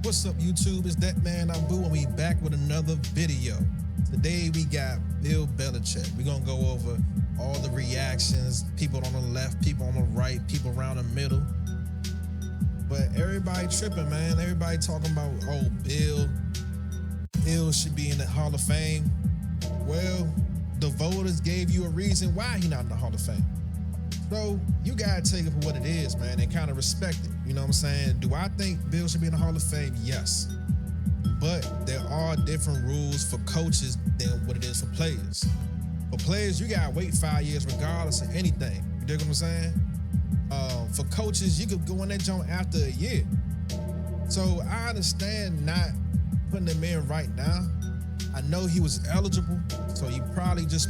What's up, YouTube? It's that man, I'm Boo, and we back with another video. Today we got Bill Belichick. We're gonna go over all the reactions, people on the left, people on the right, people around the middle. But everybody tripping, man. Everybody talking about, oh, Bill should be in the Hall of Fame. Well, the voters gave you a reason why he's not in the Hall of Fame. So you gotta take it for what it is, man, and kind of respect it. You know what I'm saying? Do I think Bill should be in the Hall of Fame? Yes. But there are different rules for coaches than what it is for players. For players, you gotta wait 5 years regardless of anything. You dig what I'm saying? For coaches, you could go in that joint after a year. So I understand not putting him in right now. I know he was eligible, so you probably just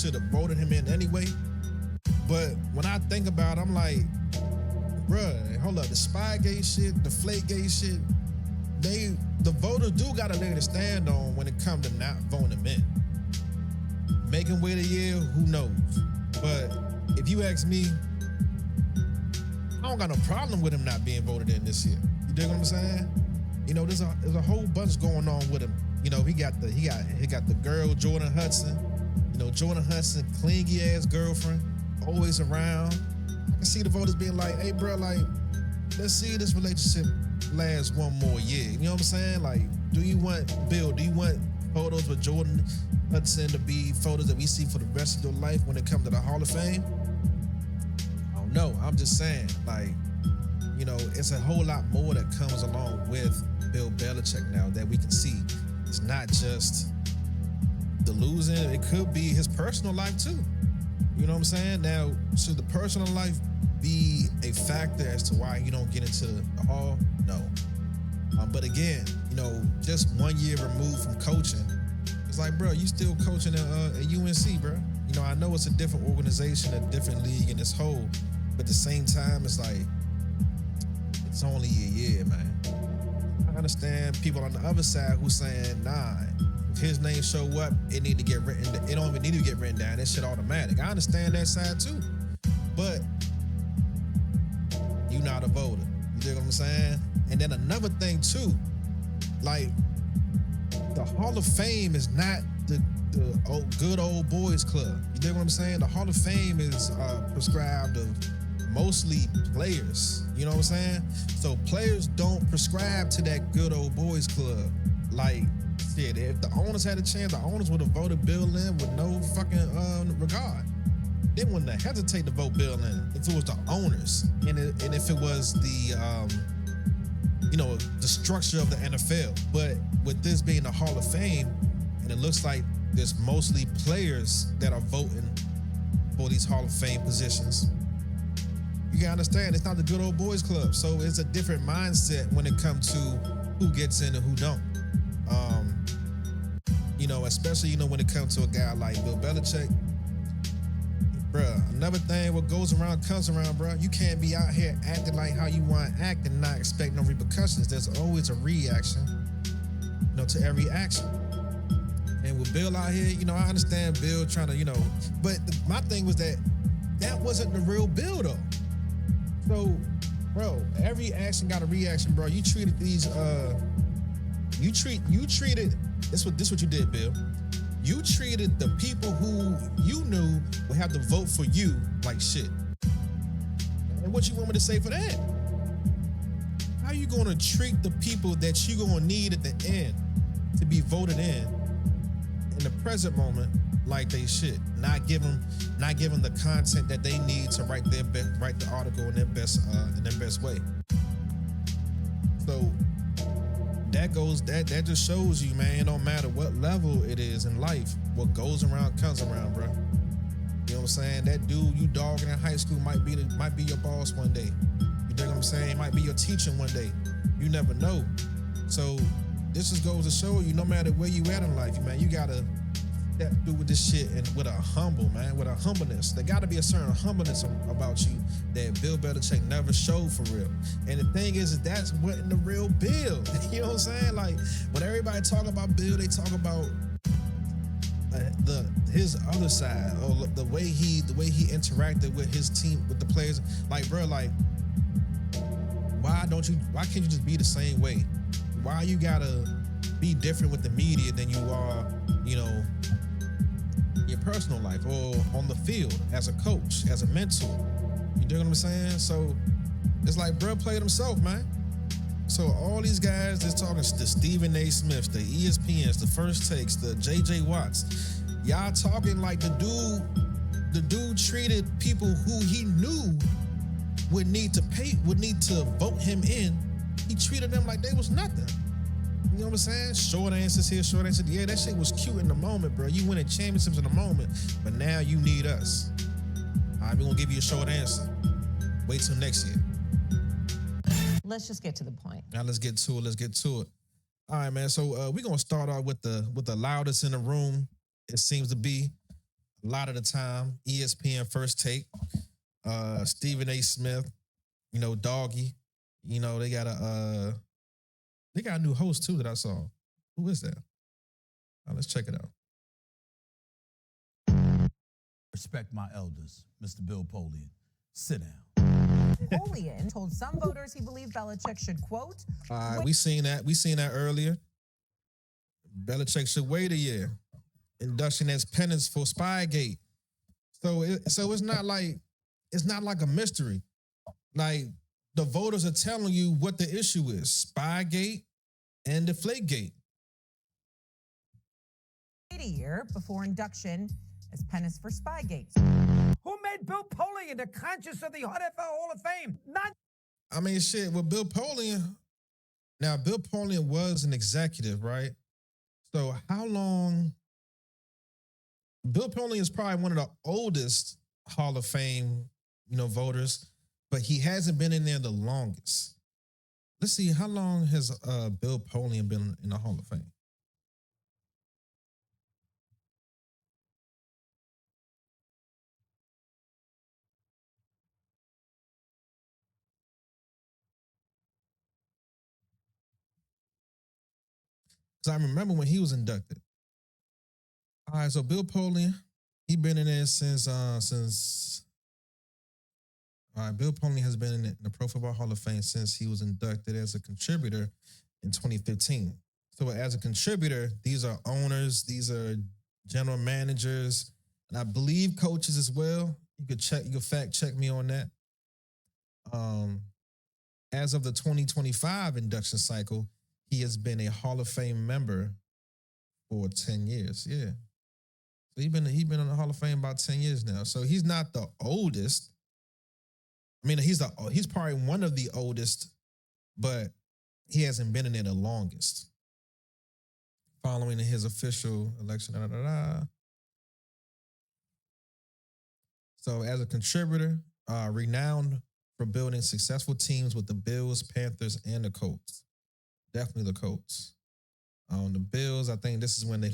should have voted him in anyway. But when I think about it, I'm like, bruh, hold up, the Spygate shit, the Flakegate shit, the voters do got a leg to stand on when it comes to not voting him in. Make him wait a year, who knows? But if you ask me, I don't got no problem with him not being voted in this year. You dig what I'm saying? You know, there's a whole bunch going on with him. You know, he got the girl Jordan Hudson. You know, Jordan Hudson, clingy ass girlfriend, always around. I can see the voters being like, hey, bro, like, let's see this relationship last one more year. You know what I'm saying? Like, do you want photos with Jordan Hudson to be photos that we see for the rest of your life when it comes to the Hall of Fame? I don't know. I'm just saying, like, you know, it's a whole lot more that comes along with Bill Belichick now that we can see. It's not just the losing. It could be his personal life, too. You know what I'm saying? Now, should the personal life be a factor as to why you don't get into the Hall? No. But again, you know, just 1 year removed from coaching, it's like, bro, you still coaching at UNC, bro. You know, I know it's a different organization, a different league in this whole, but at the same time, it's like, it's only a year, man. I understand people on the other side who's saying, nah, if his name show up, it need to get written. It don't even need to get written down. That shit automatic. I understand that side too, but you not a voter. You dig what I'm saying? And then another thing too, like, the Hall of Fame is not the good old boys club. You dig what I'm saying? The Hall of Fame is prescribed of mostly players. You know what I'm saying? So players don't prescribe to that good old boys club. Like, shit, if the owners had a chance, the owners would have voted Bill in with no fucking regard. They wouldn't have hesitate to vote Bill in if it was the owners and if it was the you know, the structure of the NFL. But with this being the Hall of Fame, and it looks like there's mostly players that are voting for these Hall of Fame positions, you gotta understand it's not the good old boys club. So it's a different mindset when it comes to who gets in and who don't. You know, especially, you know, when it comes to a guy like Bill Belichick, bruh, another thing, what goes around comes around, bruh. You can't be out here acting like how you want to act and not expect no repercussions. There's always a reaction, you know, to every action. And with Bill out here, you know, I understand Bill trying to, you know, but my thing was that wasn't the real Bill, though. So, bro, every action got a reaction, bro. You treated these, you treated, this what you did, Bill. You treated the people who you knew would have to vote for you like shit. And what you want me to say for that? How you gonna treat the people that you gonna need at the end to be voted in the present moment like they shit? Not give them the content that they need to write the article in their best way. So that just shows you, man, it don't matter what level it is in life, what goes around comes around, bro. You know what I'm saying? That dude you dogging in high school might be your boss one day. You dig what I'm saying? It might be your teacher one day. You never know. So this just goes to show you, no matter where you at in life, man, you gotta step through with this shit and with a humbleness. There gotta be a certain humbleness about you that Bill Belichick never showed for real. And the thing is that's what in the real Bill. You know what I'm saying? Like, when everybody talk about Bill, they talk about his other side, or the way he interacted with his team, with the players. Like, bro, like, why can't you just be the same way why you gotta be different with the media than you are, you know, your personal life or on the field as a coach, as a mentor. You dig what I'm saying? So it's like bro played himself, man. So all these guys that's talking, the Stephen A. Smiths, the ESPNs, the First Takes, the JJ Watts, y'all talking like the dude treated people who he knew would need to vote him in. He treated them like they was nothing. You know what I'm saying? Short answers here, short answers. Yeah, that shit was cute in the moment, bro. You winning championships in the moment, but now you need us. All right, we're gonna give you a short answer. Wait till next year. Let's just get to the point. Now let's get to it. All right, man. So we're gonna start off with the loudest in the room. It seems to be a lot of the time. ESPN First Take. Stephen A. Smith, you know, Doggy. You know, they got a new host too that I saw. Who is that? Let's check it out. Respect my elders, Mr. Bill Polian. Sit down. Polian told some voters he believed Belichick should, quote, we seen that earlier. Belichick should wait a year. Induction as penance for Spygate. So it's not like a mystery. Like the voters are telling you what the issue is: Spygate and Deflategate. wait a year before induction as penance for Spygate. Who made Bill Polian the conscience of the HOF Hall of Fame? Not. I mean, shit, with Bill Polian. Now, Bill Polian was an executive, right? So how long? Bill Polian is probably one of the oldest Hall of Fame, you know, voters, but he hasn't been in there the longest. Let's see, how long has Bill Polian been in the Hall of Fame? Because I remember when he was inducted. All right, so Bill Polian, he been in there since all right, Bill Polian has been in the Pro Football Hall of Fame since he was inducted as a contributor in 2015. So as a contributor, these are owners, these are general managers, and I believe coaches as well. You could fact check me on that. As of the 2025 induction cycle, he has been a Hall of Fame member for 10 years. Yeah. So he been in the Hall of Fame about 10 years now. So he's not the oldest. I mean, he's probably one of the oldest, but he hasn't been in there the longest. Following his official election. So as a contributor, renowned for building successful teams with the Bills, Panthers, and the Colts. Definitely the Colts. The Bills, I think this is when they,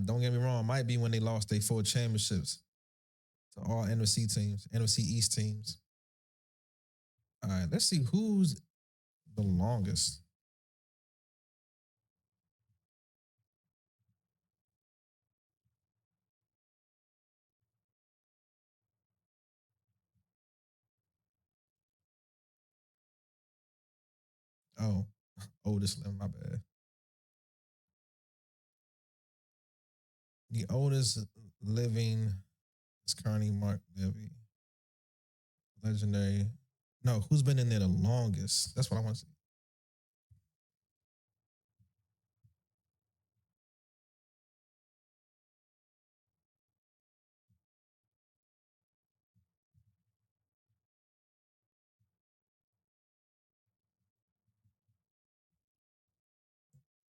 don't get me wrong, might be when they lost their 4 championships to all NFC teams, NFC East teams. All right, let's see who's the longest. Oh, oldest, my bad. The oldest living is currently Mark Levy. Legendary. No, who's been in there the longest? That's what I want to see.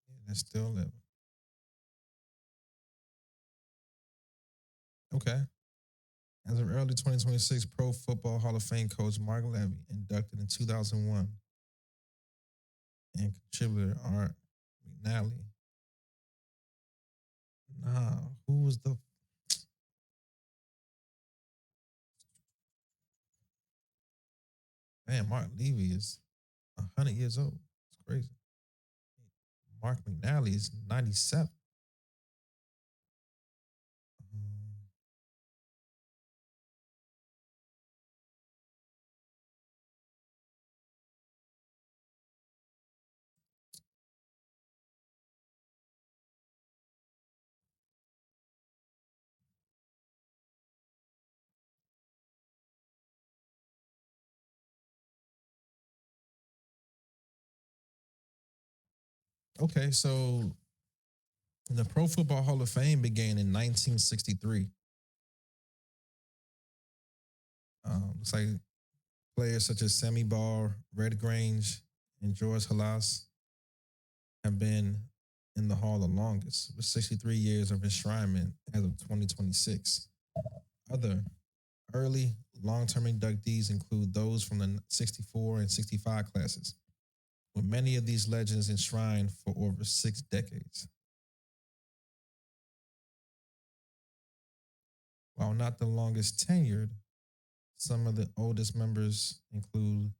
Yeah, that's still living. Okay. As of early 2026, Pro Football Hall of Fame coach Mark Levy, inducted in 2001, and contributor Art McNally. Nah, who was the? Man, Mark Levy is 100 years old. It's crazy. Mark McNally is 97. Um, Okay, so the Pro Football Hall of Fame began in 1963. Looks like players such as Sammy Baugh, Red Grange, and George Halas have been in the hall the longest, with 63 years of enshrinement as of 2026. Other early long-term inductees include those from the 64 and 65 classes, with many of these legends enshrined for over 6 decades. While not the longest tenured, some of the oldest members include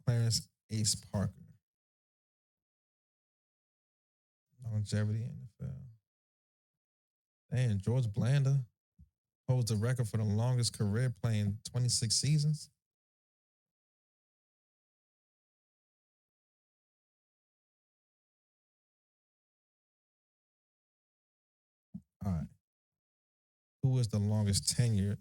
Clarence Ace Parker, longevity in the NFL. And George Blanda holds the record for the longest career, playing 26 seasons. All right. Who is the longest tenured?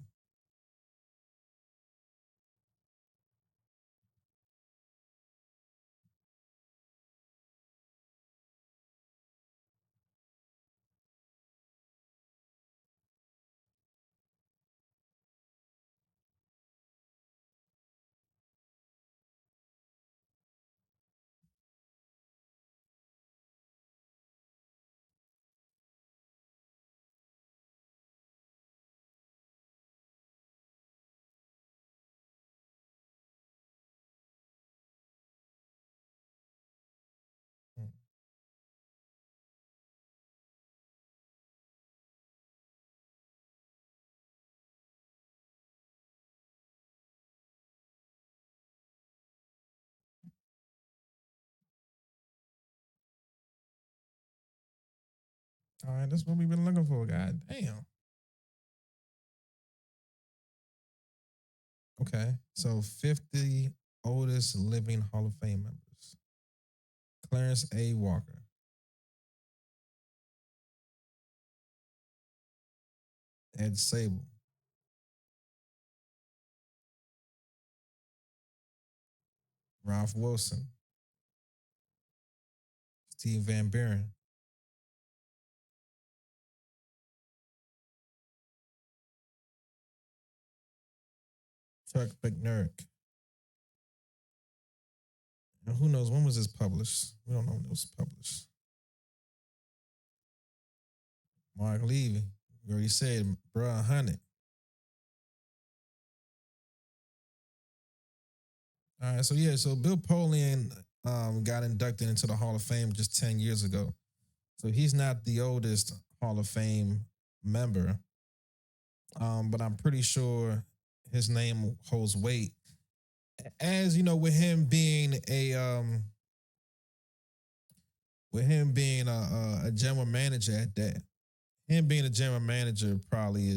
All right, that's what we've been looking for. God damn. Okay, so 50 oldest living Hall of Fame members. Clarence A. Walker, Ed Sable, Ralph Wilson, Steve Van Buren, Chuck McNurk. And who knows when was this published? We don't know when it was published. Mark Levy, you already said, bruh, 100. All right, so yeah, so Bill Polian got inducted into the Hall of Fame just 10 years ago. So he's not the oldest Hall of Fame member, but I'm pretty sure his name holds weight. As you know, with him being a general manager at that, him being a general manager probably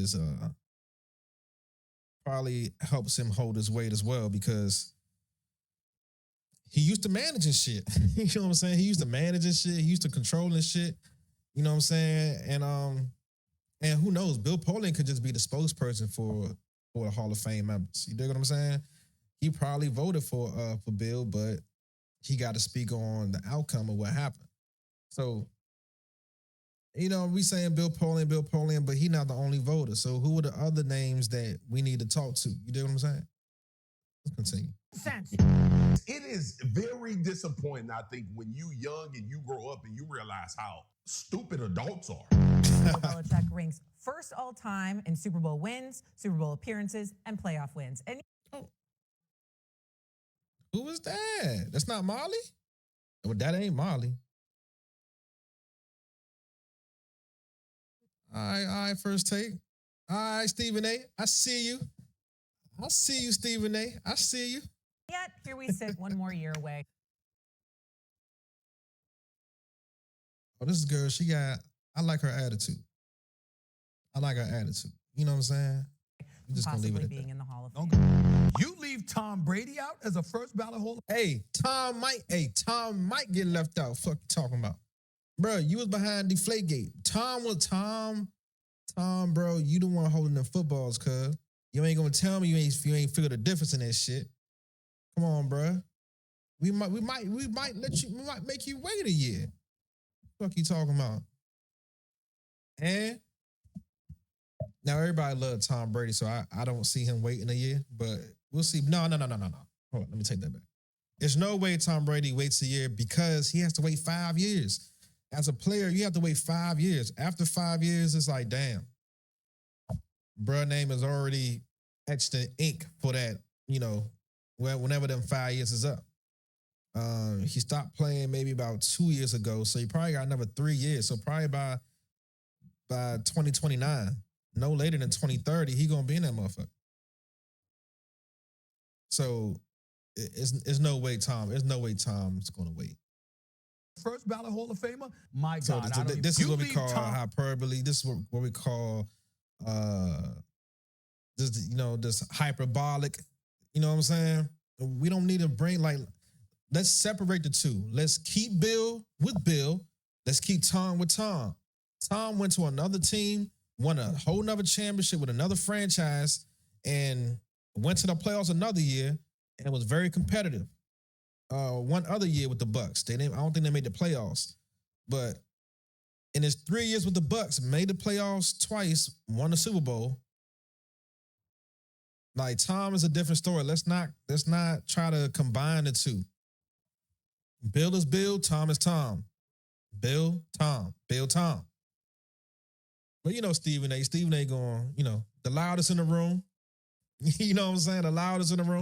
helps him hold his weight as well, because he used to managing shit. You know what I'm saying? He used to managing shit. He used to controlling shit. You know what I'm saying? And who knows? Bill Polian could just be the spokesperson for the Hall of Fame members. You dig what I'm saying? He probably voted for Bill, but he got to speak on the outcome of what happened. So, you know, we saying Bill Polian, but he not the only voter. So who are the other names that we need to talk to? You dig what I'm saying? Let's continue. Sense. It is very disappointing, I think, when you young and you grow up and you realize how stupid adults are. Bill Belichick ranks first all time in Super Bowl wins, Super Bowl appearances, and playoff wins. And Who is that? That's not Molly? Well, that ain't Molly. All right, first take. All right, Stephen A. I see you. I see you, Stephen A. I see you. yet, here we sit one more year away. Oh, this girl, I like her attitude. I like her attitude. You know what I'm saying? We're just gonna leave it at being that. in the Hall of Don't Fame. You leave Tom Brady out as a first ballot Hall of Hey, Tom might get left out. Fuck you talking about. Bro, you was behind Deflategate. Tom, bro, you the one holding the footballs, cuz. You ain't gonna tell me you ain't figure the difference in that shit. Come on, bro. We might make you wait a year. Fuck you talking about? And now everybody loves Tom Brady, so I don't see him waiting a year, but we'll see. No. Hold on, let me take that back. There's no way Tom Brady waits a year because he has to wait 5 years. As a player, you have to wait 5 years. After 5 years, it's like, damn. Bruh name is already etched in ink for that, whenever them 5 years is up. He stopped playing maybe about 2 years ago, so he probably got another 3 years. So probably by 2029, no later than 2030, he gonna be in that motherfucker. So it's no way There's no way Tom's gonna wait. First ballot Hall of Famer? My So God. this is what we call hyperbole. This is what we call this hyperbolic. You know what I'm saying? We don't need to bring let's separate the two. Let's keep Bill with Bill. Let's keep Tom with Tom. Tom went to another team, won a whole nother championship with another franchise, and went to the playoffs another year and was very competitive. One other year with the Bucks. I don't think they made the playoffs. But in his 3 years with the Bucks, made the playoffs twice, won the Super Bowl. Like, Tom is a different story. Let's not try to combine the two. Bill is Bill, Tom is Tom. Bill, Tom. Bill, Tom. But Stephen A. Stephen A. going, the loudest in the room. You know what I'm saying? The loudest in the room.